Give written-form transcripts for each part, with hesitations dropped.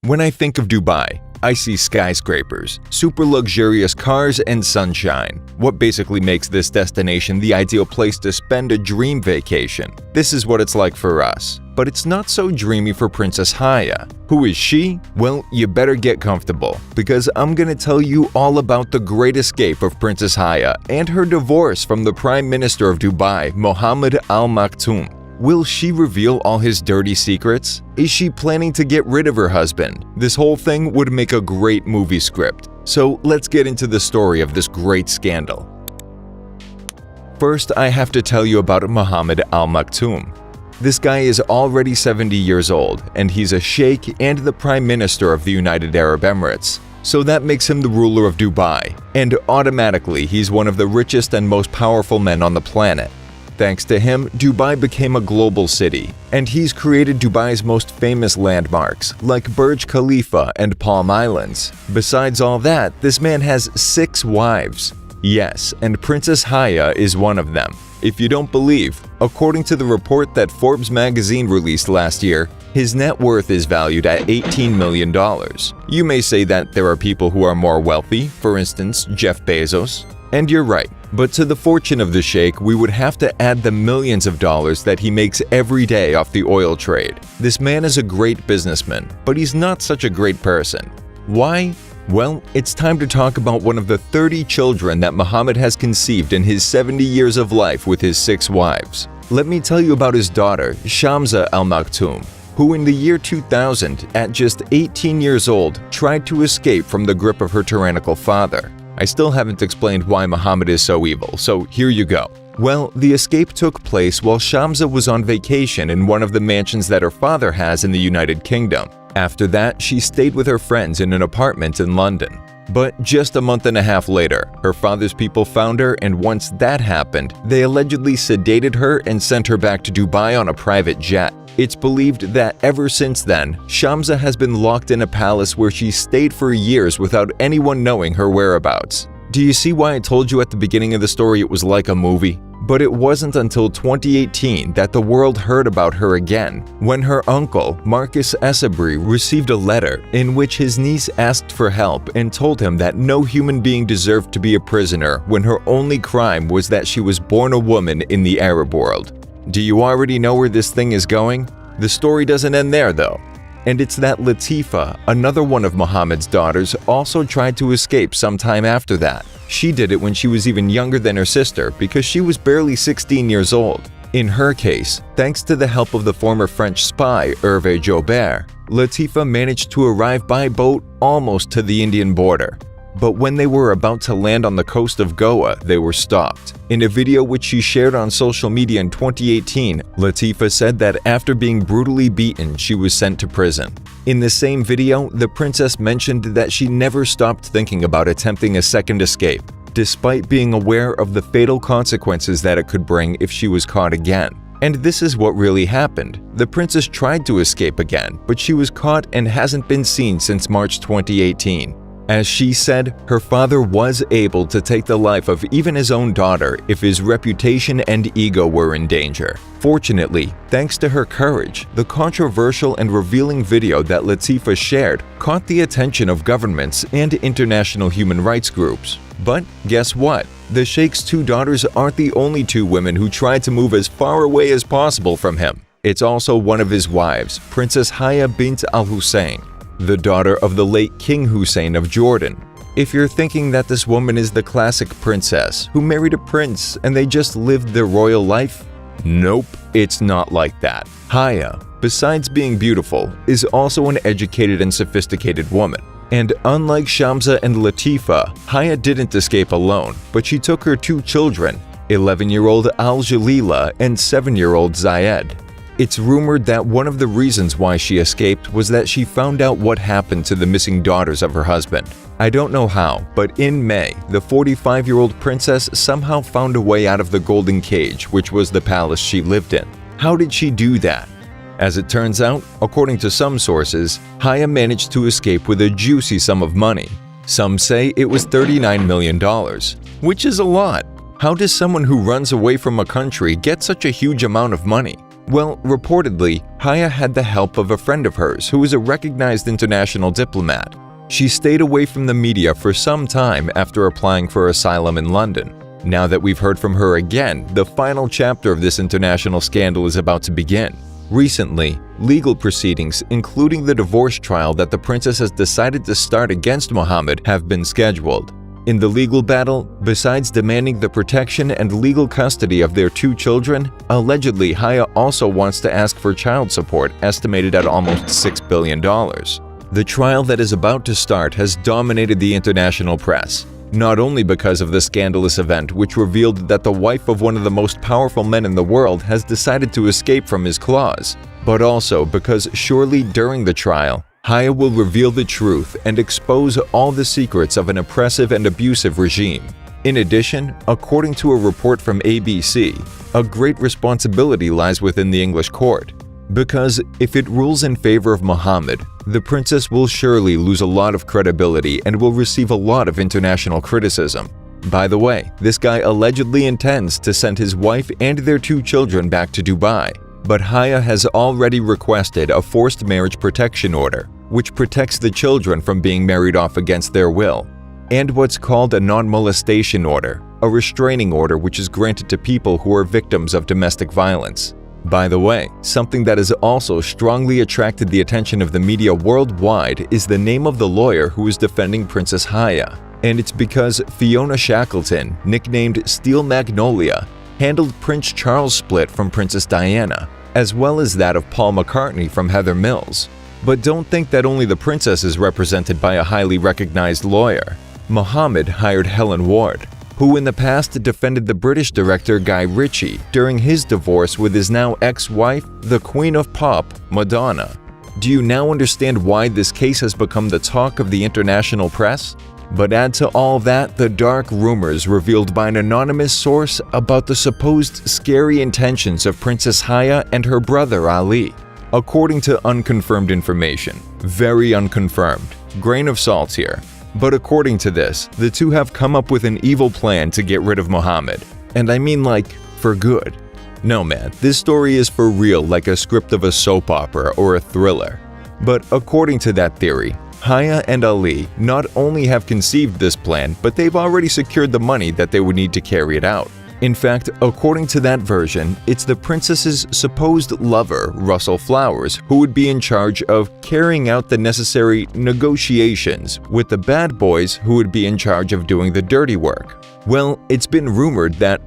When I think of Dubai, I see skyscrapers, super luxurious cars, and sunshine. What basically makes this destination the ideal place to spend a dream vacation? This is what it's like for us. But it's not so dreamy for Princess Haya. Who is she? Well, you better get comfortable, because I'm gonna tell you all about the great escape of Princess Haya and her divorce from the Prime Minister of Dubai, Mohammed Al Maktoum. Will she reveal all his dirty secrets? Is she planning to get rid of her husband? This whole thing would make a great movie script. So let's get into the story of this great scandal. First, I have to tell you about Mohammed Al Maktoum. This guy is already 70 years old, and he's a sheikh and the Prime Minister of the United Arab Emirates. So that makes him the ruler of Dubai, and automatically he's one of the richest and most powerful men on the planet. Thanks to him, Dubai became a global city, and he's created Dubai's most famous landmarks, like Burj Khalifa and Palm Islands. Besides all that, this man has 6 wives. Yes, and Princess Haya is one of them. If you don't believe, according to the report that Forbes magazine released last year, his net worth is valued at $18 million. You may say that there are people who are more wealthy, for instance, Jeff Bezos. And you're right, but to the fortune of the sheikh, we would have to add the millions of dollars that he makes every day off the oil trade. This man is a great businessman, but he's not such a great person. Why? Well, it's time to talk about one of the 30 children that Mohammed has conceived in his 70 years of life with his 6 wives. Let me tell you about his daughter, Shamsa Al Maktoum, who in the year 2000, at just 18 years old, tried to escape from the grip of her tyrannical father. I still haven't explained why Mohammed is so evil, so here you go. Well, the escape took place while Shamsa was on vacation in one of the mansions that her father has in the United Kingdom. After that, she stayed with her friends in an apartment in London. But just a month and a half later, her father's people found her, and once that happened, they allegedly sedated her and sent her back to Dubai on a private jet. It's believed that ever since then, Shamsa has been locked in a palace where she stayed for years without anyone knowing her whereabouts. Do you see why I told you at the beginning of the story it was like a movie? But it wasn't until 2018 that the world heard about her again, when her uncle, Marcus Essabri, received a letter in which his niece asked for help and told him that no human being deserved to be a prisoner when her only crime was that she was born a woman in the Arab world. Do you already know where this thing is going? The story doesn't end there though. And it's that Latifa, another one of Mohammed's daughters, also tried to escape sometime after that. She did it when she was even younger than her sister because she was barely 16 years old. In her case, thanks to the help of the former French spy Hervé Jobert, Latifa managed to arrive by boat almost to the Indian border. But when they were about to land on the coast of Goa, they were stopped. In a video which she shared on social media in 2018, Latifa said that after being brutally beaten, she was sent to prison. In the same video, the princess mentioned that she never stopped thinking about attempting a second escape, despite being aware of the fatal consequences that it could bring if she was caught again. And this is what really happened. The princess tried to escape again, but she was caught and hasn't been seen since March 2018. As she said, her father was able to take the life of even his own daughter if his reputation and ego were in danger. Fortunately, thanks to her courage, the controversial and revealing video that Latifa shared caught the attention of governments and international human rights groups. But guess what? The sheikh's 2 daughters aren't the only 2 women who tried to move as far away as possible from him. It's also one of his wives, Princess Haya bint al-Hussein, the daughter of the late King Hussein of Jordan. If you're thinking that this woman is the classic princess who married a prince and they just lived their royal life, nope, it's not like that. Haya, besides being beautiful, is also an educated and sophisticated woman. And unlike Shamsa and Latifa, Haya didn't escape alone, but she took her 2 children, 11-year-old Al-Jalila and 7-year-old Zayed. It's rumored that one of the reasons why she escaped was that she found out what happened to the missing daughters of her husband. I don't know how, but in May, the 45-year-old princess somehow found a way out of the golden cage, which was the palace she lived in. How did she do that? As it turns out, according to some sources, Haya managed to escape with a juicy sum of money. Some say it was $39 million, which is a lot. How does someone who runs away from a country get such a huge amount of money? Well, reportedly, Haya had the help of a friend of hers who is a recognized international diplomat. She stayed away from the media for some time after applying for asylum in London. Now that we've heard from her again, the final chapter of this international scandal is about to begin. Recently, legal proceedings, including the divorce trial that the princess has decided to start against Mohammed, have been scheduled. In the legal battle, besides demanding the protection and legal custody of their 2 children, allegedly Haya also wants to ask for child support estimated at almost $6 billion. The trial that is about to start has dominated the international press, not only because of the scandalous event which revealed that the wife of one of the most powerful men in the world has decided to escape from his claws, but also because surely during the trial, Haya will reveal the truth and expose all the secrets of an oppressive and abusive regime. In addition, according to a report from ABC, a great responsibility lies within the English court. Because if it rules in favor of Mohammed, the princess will surely lose a lot of credibility and will receive a lot of international criticism. By the way, this guy allegedly intends to send his wife and their 2 children back to Dubai. But Haya has already requested a forced marriage protection order, which protects the children from being married off against their will, and what's called a non-molestation order, a restraining order which is granted to people who are victims of domestic violence. By the way, something that has also strongly attracted the attention of the media worldwide is the name of the lawyer who is defending Princess Haya, and it's because Fiona Shackleton, nicknamed Steel Magnolia, handled Prince Charles' split from Princess Diana, as well as that of Paul McCartney from Heather Mills. But don't think that only the princess is represented by a highly recognized lawyer. Mohammed hired Helen Ward, who in the past defended the British director Guy Ritchie during his divorce with his now ex-wife, the Queen of Pop, Madonna. Do you now understand why this case has become the talk of the international press? But add to all that the dark rumors revealed by an anonymous source about the supposed scary intentions of Princess Haya and her brother Ali. According to unconfirmed information, very unconfirmed, grain of salt here, but according to this, the 2 have come up with an evil plan to get rid of Mohammed. And I mean like, for good. No man, this story is for real, like a script of a soap opera or a thriller. But according to that theory, Haya and Ali not only have conceived this plan, but they've already secured the money that they would need to carry it out. In fact, according to that version, it's the princess's supposed lover, Russell Flowers, who would be in charge of carrying out the necessary negotiations with the bad boys who would be in charge of doing the dirty work. Well, it's been rumored that,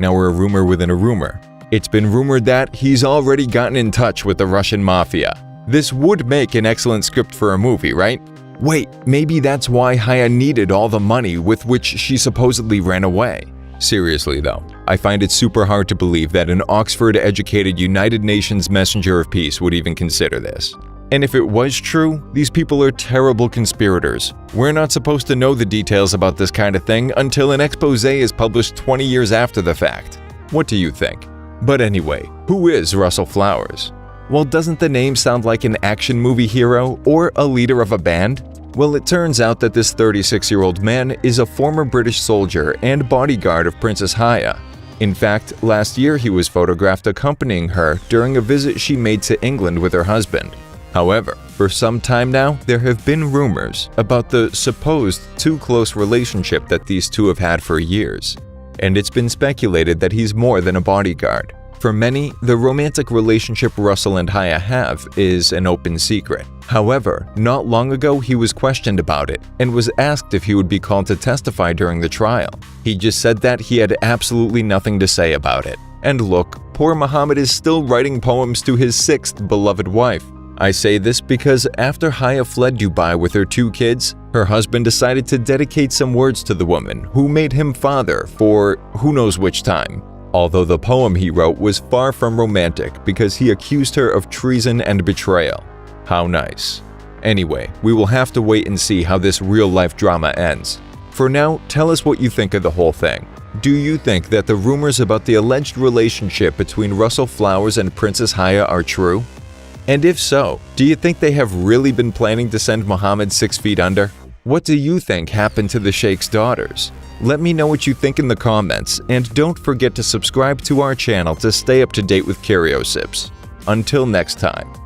now we're a rumor within a rumor. It's been rumored that he's already gotten in touch with the Russian mafia. This would make an excellent script for a movie, right? Wait, maybe that's why Haya needed all the money with which she supposedly ran away. Seriously though, I find it super hard to believe that an Oxford-educated United Nations messenger of peace would even consider this. And if it was true, these people are terrible conspirators. We're not supposed to know the details about this kind of thing until an expose is published 20 years after the fact. What do you think? But anyway, who is Russell Flowers? Well, doesn't the name sound like an action movie hero or a leader of a band? Well, it turns out that this 36-year-old man is a former British soldier and bodyguard of Princess Haya. In fact, last year he was photographed accompanying her during a visit she made to England with her husband. However, for some time now, there have been rumors about the supposed too close relationship that these 2 have had for years. And it's been speculated that he's more than a bodyguard. For many, the romantic relationship Russell and Haya have is an open secret. However, not long ago he was questioned about it and was asked if he would be called to testify during the trial. He just said that he had absolutely nothing to say about it. And look, poor Mohammed is still writing poems to his 6th beloved wife. I say this because after Haya fled Dubai with her 2 kids, her husband decided to dedicate some words to the woman who made him father for who knows which time. Although the poem he wrote was far from romantic because he accused her of treason and betrayal. How nice. Anyway, we will have to wait and see how this real-life drama ends. For now, tell us what you think of the whole thing. Do you think that the rumors about the alleged relationship between Russell Flowers and Princess Haya are true? And if so, do you think they have really been planning to send Mohammed 6 feet under? What do you think happened to the Sheikh's daughters? Let me know what you think in the comments, and don't forget to subscribe to our channel to stay up to date with curiosips. Until next time.